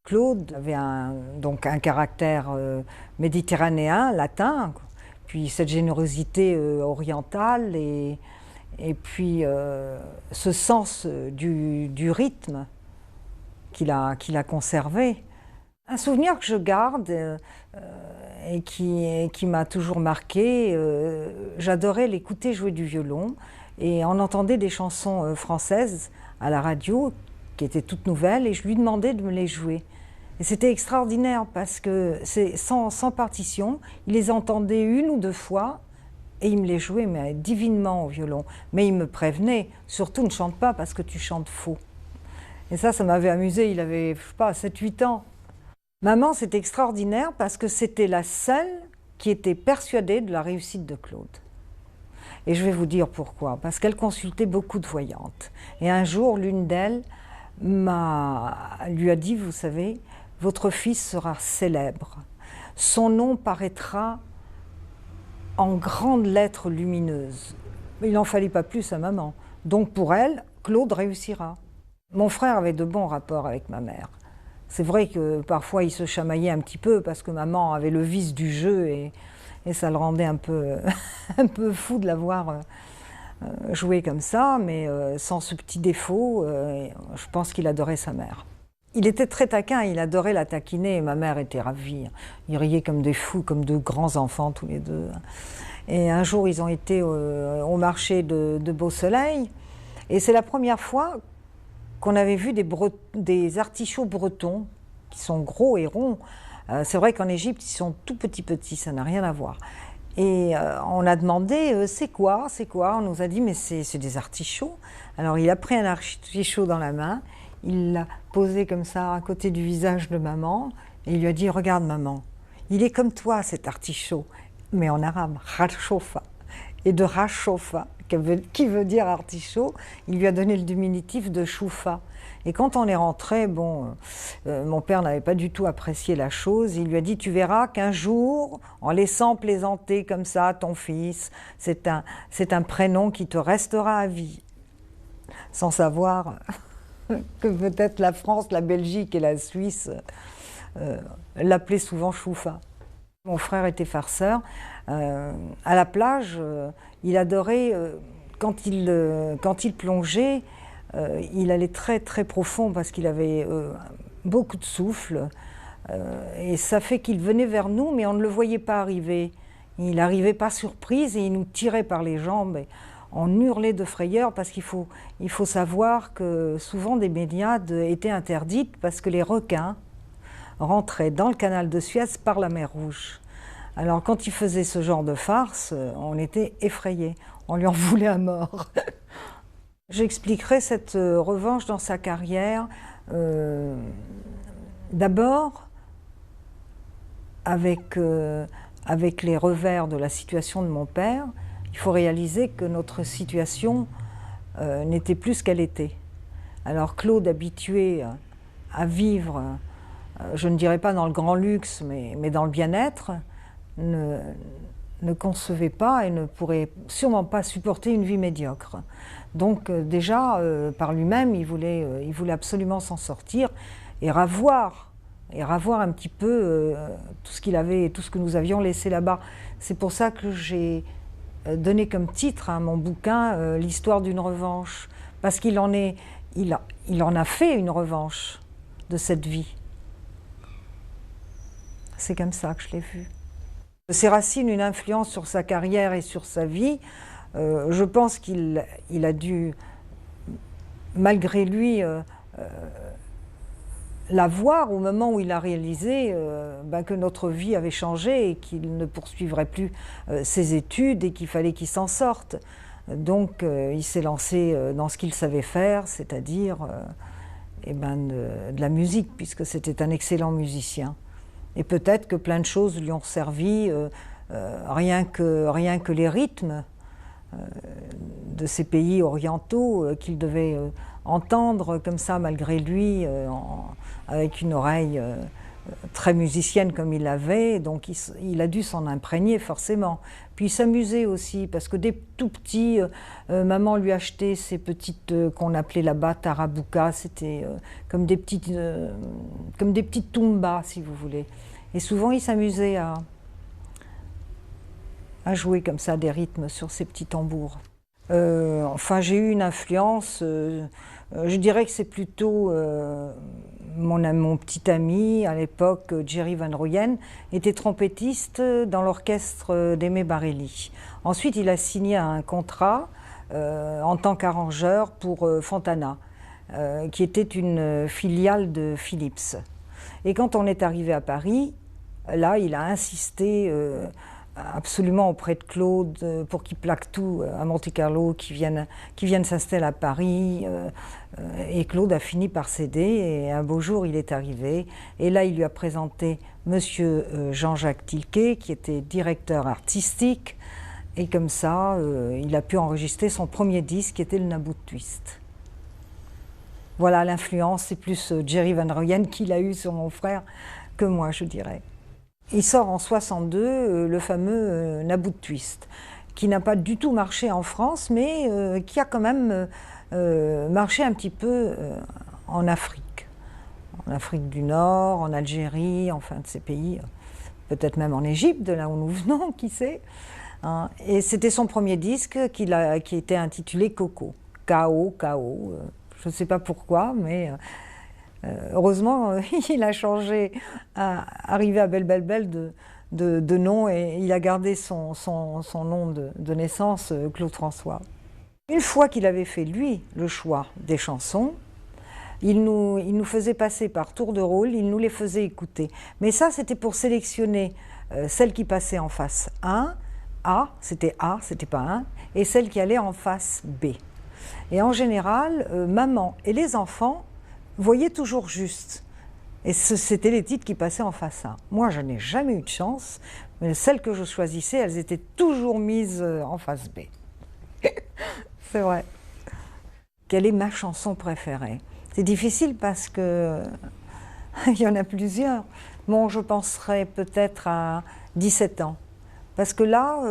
Claude avait donc un caractère méditerranéen, latin, puis cette générosité orientale et puis ce sens du rythme qu'il a conservé. Un souvenir que je garde et qui m'a toujours marqué, j'adorais l'écouter jouer du violon et on entendait des chansons françaises à la radio qui étaient toutes nouvelles et je lui demandais de me les jouer. Et c'était extraordinaire parce que c'est sans partition, il les entendait une ou deux fois et il me les jouait mais divinement au violon. Mais il me prévenait, surtout ne chante pas parce que tu chantes faux. Et ça m'avait amusé, il avait, je sais pas, 7-8 ans. Maman, c'était extraordinaire parce que c'était la seule qui était persuadée de la réussite de Claude. Et je vais vous dire pourquoi. Parce qu'elle consultait beaucoup de voyantes. Et un jour, l'une d'elles lui a dit, vous savez, votre fils sera célèbre. Son nom paraîtra en grandes lettres lumineuses. Il n'en fallait pas plus à maman. Donc pour elle, Claude réussira. Mon frère avait de bons rapports avec ma mère. C'est vrai que parfois il se chamaillait un petit peu parce que maman avait le vice du jeu et ça le rendait un peu, un peu fou de la voir jouer comme ça, mais sans ce petit défaut, je pense qu'il adorait sa mère. Il était très taquin, il adorait la taquiner et ma mère était ravie. Ils riaient comme des fous, comme deux grands enfants tous les deux. Et un jour ils ont été au marché de Beau-Soleil et c'est la première fois qu'on avait vu des artichauts bretons qui sont gros et ronds. C'est vrai qu'en Égypte, ils sont tout petits, ça n'a rien à voir. Et on a demandé, c'est quoi? On nous a dit, mais c'est des artichauts. Alors il a pris un artichaut dans la main, il l'a posé comme ça à côté du visage de maman, et il lui a dit, regarde maman, il est comme toi cet artichaut, mais en arabe, rachofa. Et de rachofa, qui veut dire artichaut, il lui a donné le diminutif de choufa. Et quand on est rentré, mon père n'avait pas du tout apprécié la chose. Il lui a dit, tu verras qu'un jour, en laissant plaisanter comme ça ton fils, c'est un prénom qui te restera à vie. Sans savoir que peut-être la France, la Belgique et la Suisse l'appelaient souvent choufa. Mon frère était farceur. À la plage, il adorait, quand il plongeait, il allait très très profond parce qu'il avait beaucoup de souffle. Et ça fait qu'il venait vers nous, mais on ne le voyait pas arriver. Il n'arrivait pas surprise et il nous tirait par les jambes. Et on hurlait de frayeur parce qu'il faut savoir que souvent des baignades étaient interdites parce que les requins rentraient dans le canal de Suez par la mer Rouge. Alors quand il faisait ce genre de farce, on était effrayés, on lui en voulait à mort. J'expliquerai cette revanche dans sa carrière. D'abord, avec les revers de la situation de mon père, il faut réaliser que notre situation n'était plus ce qu'elle était. Alors Claude, habitué à vivre, je ne dirais pas dans le grand luxe, mais dans le bien-être, ne concevait pas et ne pourrait sûrement pas supporter une vie médiocre. Donc déjà, par lui-même, il voulait absolument s'en sortir et ravoir un petit peu tout ce qu'il avait et tout ce que nous avions laissé là-bas. C'est pour ça que j'ai donné comme titre à mon bouquin l'histoire d'une revanche, parce qu'il en a fait une revanche de cette vie. C'est comme ça que je l'ai vu. Ses racines, une influence sur sa carrière et sur sa vie, je pense qu'il a dû, malgré lui, la voir au moment où il a réalisé que notre vie avait changé et qu'il ne poursuivrait plus ses études et qu'il fallait qu'il s'en sorte. Donc il s'est lancé dans ce qu'il savait faire, c'est-à-dire de la musique, puisque c'était un excellent musicien. Et peut-être que plein de choses lui ont servi, rien que les rythmes de ces pays orientaux qu'il devait entendre comme ça malgré lui, avec une oreille très musicienne comme il l'avait, donc il a dû s'en imprégner forcément. Puis il s'amusait aussi, parce que dès tout petit, maman lui achetait ces petites qu'on appelait là-bas tarabuka, c'était comme des petites tumbas, si vous voulez. Et souvent il s'amusait à jouer comme ça des rythmes sur ces petits tambours. Enfin, j'ai eu une influence, je dirais que c'est plutôt mon petit ami à l'époque, Jerry Van Rooyen, était trompettiste dans l'orchestre d'Aimé Barelli. Ensuite, il a signé un contrat en tant qu'arrangeur pour Fontana, qui était une filiale de Philips. Et quand on est arrivé à Paris, là, il a insisté absolument auprès de Claude pour qu'il plaque tout à Monte-Carlo, qu'il vienne s'installer à Paris. Et Claude a fini par céder et un beau jour il est arrivé. Et là il lui a présenté monsieur Jean-Jacques Tilquet qui était directeur artistique. Et comme ça il a pu enregistrer son premier disque qui était le Naboo Twist. Voilà, l'influence, c'est plus Jerry Van Rooyen qu'il a eu sur mon frère que moi, je dirais. Il sort en 62 le fameux Naboo Twist, qui n'a pas du tout marché en France, mais qui a quand même marché un petit peu en Afrique. En Afrique du Nord, en Algérie, enfin de ces pays, peut-être même en Égypte, de là où nous venons, qui sait. Hein. Et c'était son premier disque qui était intitulé Coco. K.O., K.O. Je ne sais pas pourquoi, mais heureusement, il a changé, arrivé à Belle Belle Belle de nom et il a gardé son nom de naissance, Claude François. Une fois qu'il avait fait, lui, le choix des chansons, il nous faisait passer par tour de rôle, il nous les faisait écouter. Mais ça, c'était pour sélectionner celle qui passait en face 1, A, c'était pas 1, et celle qui allait en face B. Et en général, maman et les enfants voyaient toujours juste. Et c'était les titres qui passaient en face 1. Moi, je n'ai jamais eu de chance, mais celles que je choisissais, elles étaient toujours mises en face B. C'est vrai. Quelle est ma chanson préférée? C'est difficile parce que il y en a plusieurs. Bon, je penserais peut-être à 17 ans. Parce que là,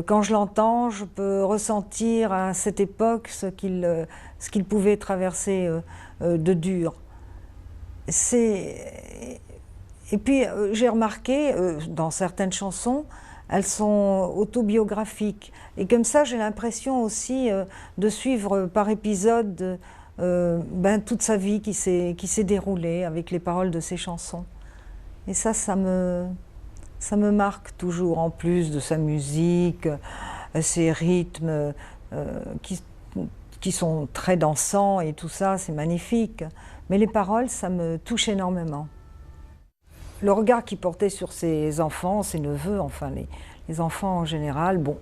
quand je l'entends, je peux ressentir à cette époque ce qu'il pouvait traverser de dur. Et puis j'ai remarqué, dans certaines chansons, elles sont autobiographiques. Et comme ça, j'ai l'impression aussi de suivre par épisode toute sa vie qui s'est déroulée avec les paroles de ses chansons. Et ça me marque toujours, en plus de sa musique, ses rythmes qui sont très dansants et tout ça, c'est magnifique. Mais les paroles, ça me touche énormément. Le regard qu'il portait sur ses enfants, ses neveux, enfin les enfants en général, bon,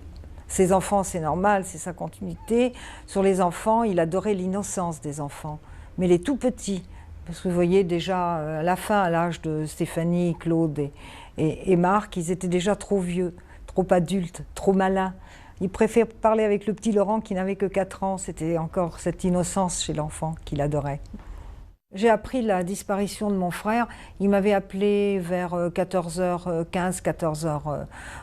ses enfants c'est normal, c'est sa continuité. Sur les enfants, il adorait l'innocence des enfants, mais les tout petits, parce que vous voyez déjà à la fin, à l'âge de Stéphanie, Claude et Marc, ils étaient déjà trop vieux, trop adultes, trop malins. Il préfère parler avec le petit Laurent qui n'avait que 4 ans, c'était encore cette innocence chez l'enfant qu'il adorait. J'ai appris la disparition de mon frère, il m'avait appelé vers 14h15,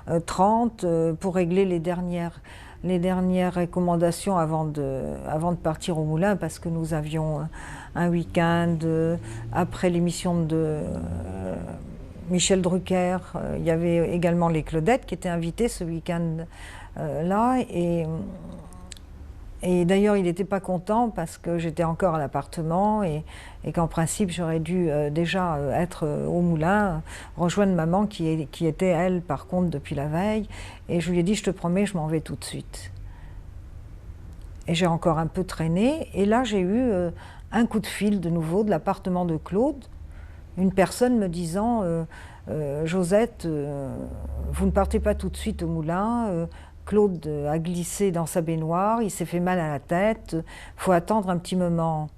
14h30 pour régler les dernières recommandations avant de partir au moulin parce que nous avions un week-end après l'émission de Michel Drucker. Il y avait également les Claudettes qui étaient invités ce week-end-là et d'ailleurs, il n'était pas content parce que j'étais encore à l'appartement et qu'en principe, j'aurais dû déjà être au moulin, rejoindre maman qui était, elle, par contre, depuis la veille. Et je lui ai dit, je te promets, je m'en vais tout de suite. Et j'ai encore un peu traîné. Et là, j'ai eu un coup de fil de nouveau de l'appartement de Claude, une personne me disant Josette, vous ne partez pas tout de suite au moulin. Claude a glissé dans sa baignoire, il s'est fait mal à la tête, il faut attendre un petit moment.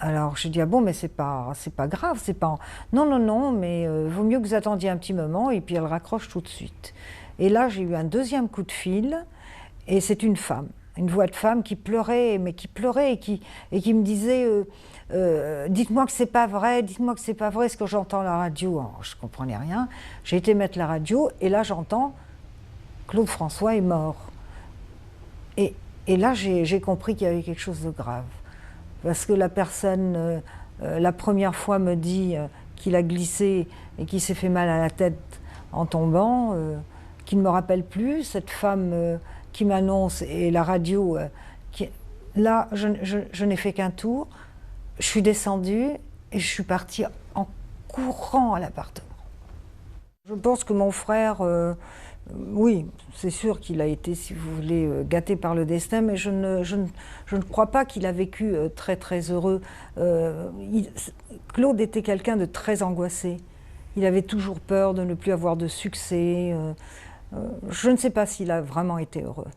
Alors j'ai dit, ah bon, mais c'est pas grave, c'est pas... Non, mais vaut mieux que vous attendiez un petit moment, et puis elle raccroche tout de suite. Et là, j'ai eu un deuxième coup de fil, et c'est une femme. une voix de femme qui pleurait, mais qui pleurait et qui me disait dites-moi que c'est pas vrai, dites-moi que c'est pas vrai, ce que j'entends à la radio. Alors, je comprenais rien. J'ai été mettre la radio et là j'entends Claude François est mort. Et là j'ai compris qu'il y avait quelque chose de grave. Parce que la personne, la première fois me dit qu'il a glissé et qu'il s'est fait mal à la tête en tombant, qu'il ne me rappelle plus, cette femme qui m'annonce et la radio. Là, je n'ai fait qu'un tour, je suis descendue et je suis partie en courant à l'appartement. Je pense que mon frère, oui, c'est sûr qu'il a été, si vous voulez, gâté par le destin, mais je ne crois pas qu'il a vécu très très heureux. Claude était quelqu'un de très angoissé. Il avait toujours peur de ne plus avoir de succès. Je ne sais pas s'il a vraiment été heureux.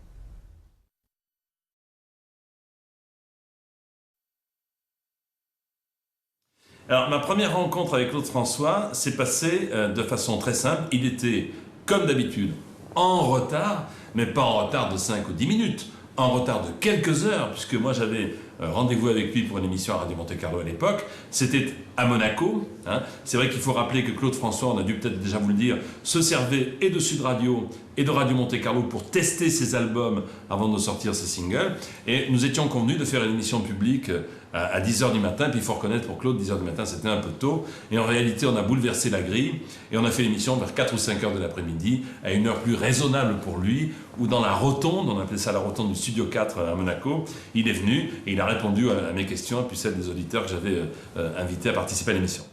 Alors, ma première rencontre avec Claude François s'est passée de façon très simple. Il était, comme d'habitude, en retard, mais pas en retard de 5 ou 10 minutes, en retard de quelques heures, puisque moi j'avais rendez-vous avec lui pour une émission à Radio Monte-Carlo à l'époque. C'était à Monaco. Hein. C'est vrai qu'il faut rappeler que Claude François, on a dû peut-être déjà vous le dire, se servait et de Sud Radio et de Radio Monte-Carlo pour tester ses albums avant de sortir ses singles. Et nous étions convenus de faire une émission publique à 10h du matin. Puis il faut reconnaître, pour Claude, 10h du matin, c'était un peu tôt. Et en réalité, on a bouleversé la grille et on a fait l'émission vers 4 ou 5h de l'après-midi, à une heure plus raisonnable pour lui, où dans la rotonde, on appelait ça la rotonde du Studio 4 à Monaco, il est venu et il a répondu à mes questions et puis celles des auditeurs que j'avais invités à participer à l'émission.